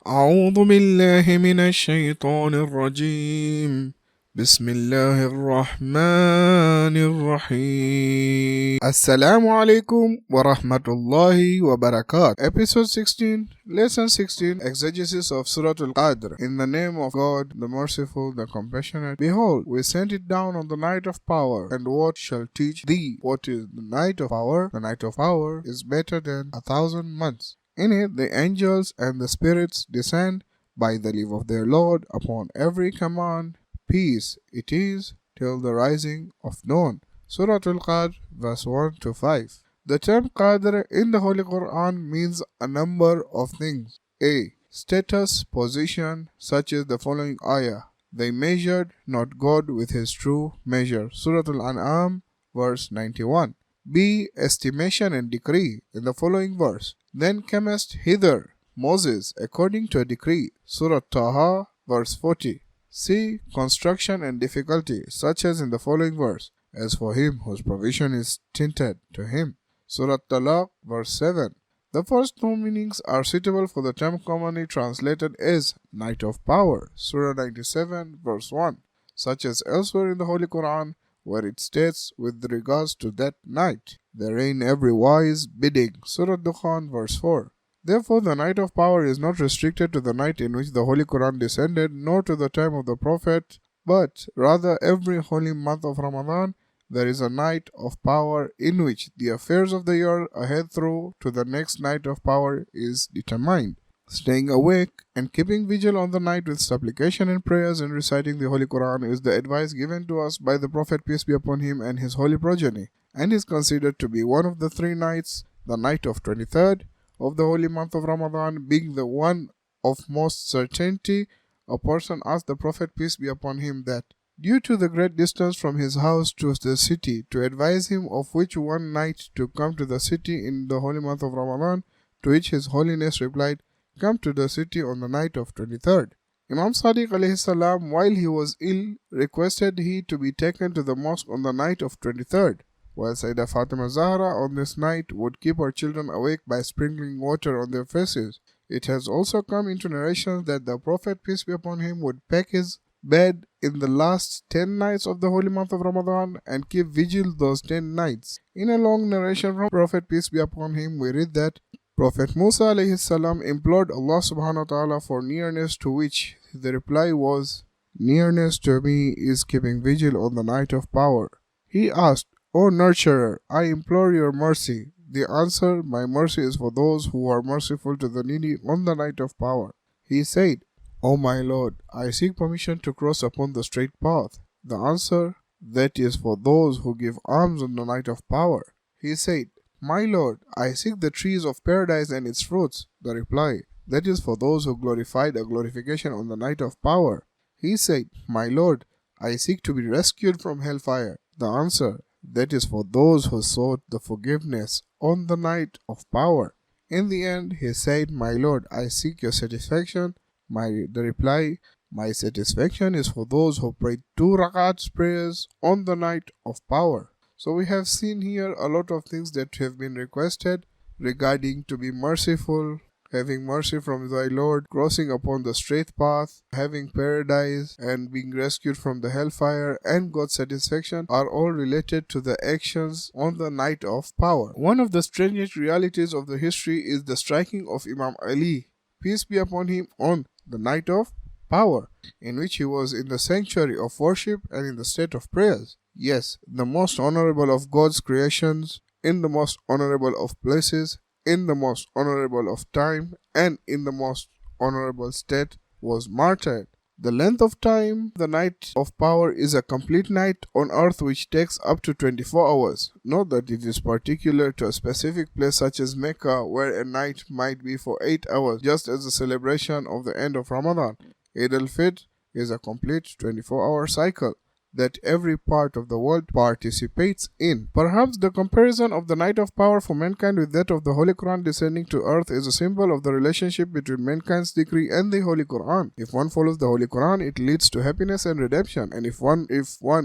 أعوذ بالله من الشيطان الرجيم بسم الله الرحمن الرحيم Assalamu alaikum wa rahmatullahi wa barakatuh. Episode 16, Lesson 16, Exegesis of Surah Qadr. In the name of God, the merciful, the compassionate. Behold, we sent it down on the night of power, and what shall teach thee what is the night of power? The night of power is better than 1,000 months. In it, the angels and the spirits descend by the leave of their Lord upon every command. Peace it is till the rising of dawn. Surah Al-Qadr, verse 1 to 5. The term Qadr in the Holy Qur'an means a number of things. A. Status, position, such as the following ayah. They measured not God with his true measure. Surah Al-An'am, verse 91. B. Estimation and decree in the following verse. Then camest hither Moses according to a decree. Surah Taha, verse 40. C. Construction and difficulty, such as in the following verse. As for him whose provision is tinted to him. Surah Talaq, verse 7. The first two meanings are suitable for the term commonly translated as night of power. Surah 97, verse 1. Such as elsewhere in the Holy Qur'an, where it states with regards to that night, therein every wise bidding. Surah Dukhan, verse 4. Therefore, the night of power is not restricted to the night in which the Holy Quran descended, nor to the time of the Prophet, but rather every holy month of Ramadan, there is a night of power in which the affairs of the year ahead through to the next night of power is determined. Staying awake and keeping vigil on the night with supplication and prayers and reciting the Holy Quran is the advice given to us by the Prophet, peace be upon him, and his holy progeny, and is considered to be one of the three nights, the night of 23rd, of the holy month of Ramadan being the one of most certainty. A person asked the Prophet, peace be upon him, that due to the great distance from his house to the city, to advise him of which one night to come to the city in the holy month of Ramadan, to which his holiness replied, come to the city on the night of 23rd. Imam Sadiq alayhi salam, while he was ill, requested he to be taken to the mosque on the night of 23rd. While Sayyidah Fatima Zahra on this night would keep her children awake by sprinkling water on their faces. It has also come into narrations that the Prophet, peace be upon him, would pack his bed in the last 10 nights of the holy month of Ramadan and keep vigil those 10 nights. In a long narration from Prophet, peace be upon him, we read that Prophet Musa alayhi salam implored Allah subhanahu wa ta'ala for nearness, to which the reply was, nearness to me is keeping vigil on the night of power. He asked, O nurturer, I implore your mercy. The answer, my mercy is for those who are merciful to the needy on the night of power. He said, O my Lord, I seek permission to cross upon the straight path. The answer, that is for those who give alms on the night of power. He said, My Lord, I seek the trees of paradise and its fruits. The reply, that is for those who glorified a glorification on the night of power. He said, My Lord, I seek to be rescued from hellfire. The answer, that is for those who sought the forgiveness on the night of power. In the end, he said, My Lord, I seek your satisfaction. The reply, my satisfaction is for those who prayed 2 rakats prayers on the night of power. So we have seen here a lot of things that have been requested regarding to be merciful, having mercy from thy Lord, crossing upon the straight path, having paradise, and being rescued from the hellfire, and God's satisfaction are all related to the actions on the night of power. One of the strangest realities of the history is the striking of Imam Ali, peace be upon him, on the night of power, in which he was in the sanctuary of worship and in the state of prayers. Yes, the most honorable of God's creations, in the most honorable of places, in the most honorable of time, and in the most honorable state, was martyred. The length of time, the night of power, is a complete night on earth which takes up to 24 hours. Not that it is particular to a specific place such as Mecca, where a night might be for 8 hours, just as the celebration of the end of Ramadan. Eid al-Fitr is a complete 24-hour cycle. that every part of the world participates in. Perhaps the comparison of the night of power for mankind with that of the Holy Quran descending to earth is a symbol of the relationship between mankind's decree and the Holy Quran. If one follows the Holy Quran, it leads to happiness and redemption, and if one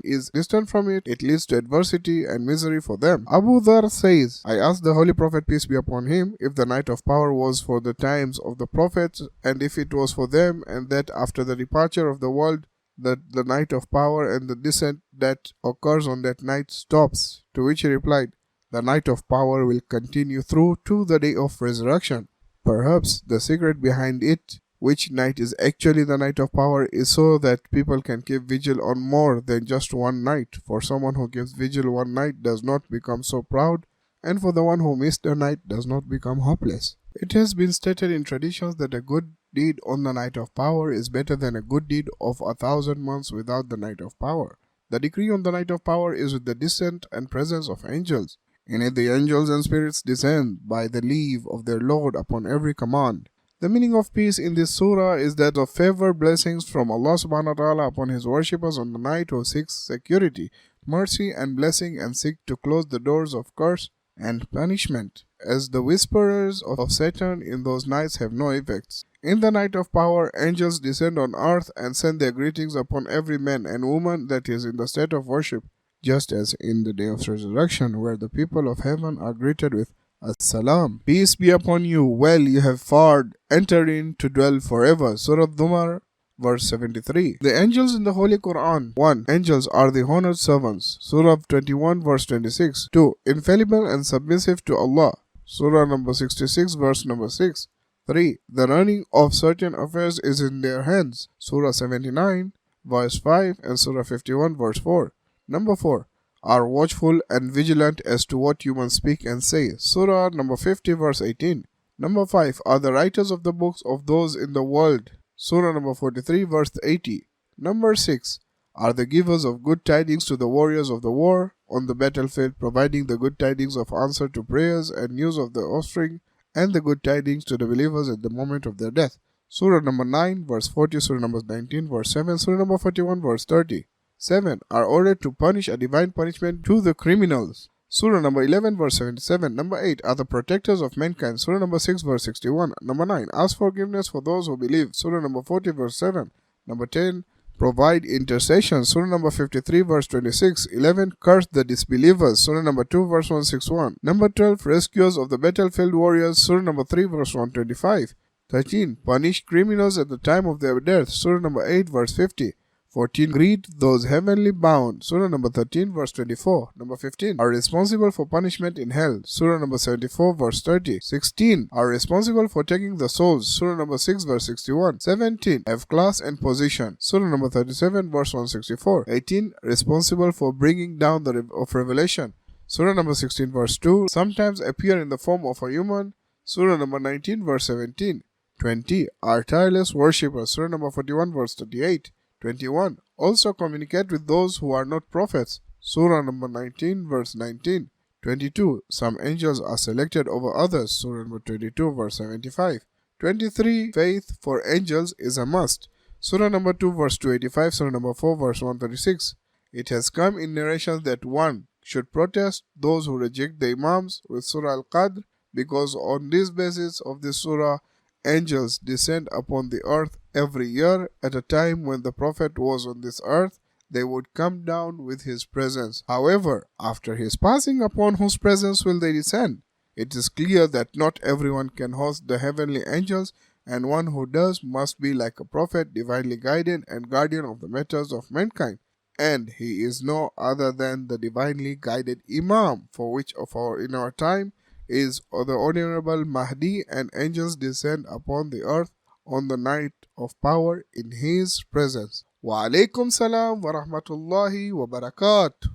is distant from it, it leads to adversity and misery for them. Abu Dhar says, I asked the Holy Prophet, peace be upon him, if the night of power was for the times of the prophets, and if it was for them, and that after the departure of the world, that the night of power and the descent that occurs on that night stops. To which he replied, the night of power will continue through to the day of resurrection. Perhaps the secret behind it, which night is actually the night of power, is so that people can keep vigil on more than just one night. For someone who keeps vigil one night does not become so proud, and for the one who missed a night does not become hopeless. It has been stated in traditions that a good deed on the night of power is better than a good deed of 1,000 months without the night of power. The decree on the night of power is with the descent and presence of angels. In it the angels and spirits descend by the leave of their Lord upon every command. The meaning of peace in this surah is that of favor, blessings from Allah subhanahu wa ta'ala upon his worshippers on the night who seek security, mercy and blessing and seek to close the doors of curse and punishment, as the whisperers of Satan in those nights have no effects. In the night of power, angels descend on earth and send their greetings upon every man and woman that is in the state of worship, just as in the day of resurrection, where the people of heaven are greeted with As-salam, peace be upon you, well you have fared, enter in to dwell forever. Surah Zumar, verse 73. The angels in the Holy Quran. 1. Angels are the honored servants. Surah 21, verse 26. 2. Infallible and submissive to Allah. Surah number 66, verse number 6. 3. The running of certain affairs is in their hands. Surah 79, verse 5 and Surah 51, verse 4. Number 4. Are watchful and vigilant as to what humans speak and say. Surah number 50, verse 18. Number 5. Are the writers of the books of those in the world. Surah number 43, verse 80. Number 6. Are the givers of good tidings to the warriors of the war on the battlefield, providing the good tidings of answer to prayers and news of the offspring, and the good tidings to the believers at the moment of their death. Surah number 9, verse 40, Surah number 19, verse 7, Surah number 41, verse 30. 7. Are ordered to punish a divine punishment to the criminals. Surah number 11, verse 77. Number 8. Are the protectors of mankind. Surah number 6, verse 61. Number 9. Ask forgiveness for those who believe. Surah number 40, verse 7. Number 10. Provide intercession. Surah number 53, verse 26. 11. Curse the disbelievers. Surah number 2, verse 161. Number 12. Rescuers of the battlefield warriors. Surah number 3, verse 125. 13. Punish criminals at the time of their death. Surah number 8, verse 50. 14. Greet those heavenly bound. Surah number 13, verse 24. Number 15. Are responsible for punishment in hell. Surah number 74, verse 30. 16. Are responsible for taking the souls. Surah number 6, verse 61. 17. Have class and position. Surah number 37, verse 164. 18. Responsible for bringing down the of revelation. Surah number 16, verse 2. Sometimes appear in the form of a human. Surah number 19, verse 17. 20. Are tireless worshippers. Surah number 41, verse 38. 21. Also communicate with those who are not prophets. Surah number 19, verse 19. 22. Some angels are selected over others. Surah number 22, verse 75. 23. Faith for angels is a must. Surah number 2, verse 285. Surah number 4, verse 136. It has come in narrations that one should protest those who reject the Imams with Surah Al-Qadr, because on this basis of this surah, angels descend upon the earth every year at a time when the Prophet was on this earth. They would come down with his presence. However, after his passing, upon whose presence will they descend? It is clear that not everyone can host the heavenly angels, and one who does must be like a prophet, divinely guided and guardian of the matters of mankind. And he is no other than the divinely guided Imam, for which in our time is the Honorable Mahdi, and angels descend upon the earth on the night of power in his presence. Wa alaikum salam wa rahmatullahi wa barakatuh.